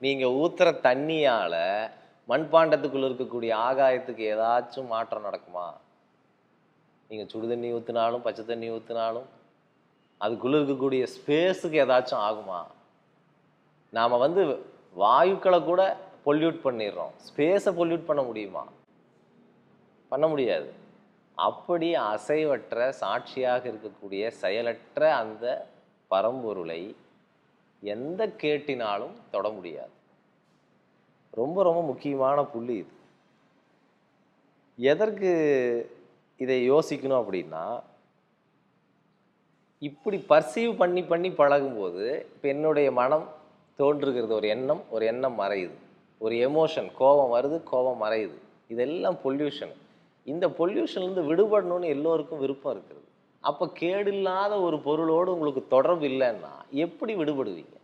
நீங்கள் ஊற்றுற தண்ணியால் மண்பாண்டத்துக்குள்ளே இருக்கக்கூடிய ஆகாயத்துக்கு ஏதாச்சும் மாற்றம் நடக்குமா? நீங்கள் சுடு தண்ணி ஊற்றினாலும் பச்சை தண்ணி ஊற்றினாலும் அதுக்குள்ளே இருக்கக்கூடிய ஸ்பேஸுக்கு ஏதாச்சும் ஆகுமா? நாம் வாயுக்களை கூட பொல்யூட் பண்ணிடுறோம், ஸ்பேஸை பொல்யூட் பண்ண முடியுமா? பண்ண முடியாது. அப்படி அசைவற்ற சாட்சியாக இருக்கக்கூடிய செயலற்ற அந்த பரம்பொருளை எந்த கேட்டினாலும் தொட முடியாது. ரொம்ப ரொம்ப முக்கியமான புள்ளி இது. எதற்கு இதை யோசிக்கணும் அப்படின்னா, இப்படி பர்சீவ் பண்ணி பண்ணி பழகும்போது இப்போ என்னுடைய மனம் தோன்றுகிறது, ஒரு எண்ணம் மறையுது, ஒரு எமோஷன் கோபம் வருது, கோபம் மறையுது, இதெல்லாம் பொல்யூஷன். இந்த பொல்யூஷன்லேருந்து விடுபடணும்னு எல்லோருக்கும் விருப்பம் இருக்கிறது. அப்போ கேடு இல்லாத ஒரு பொருளோடு உங்களுக்கு தொடர்பு இல்லைன்னா எப்படி விடுபடுவீங்க?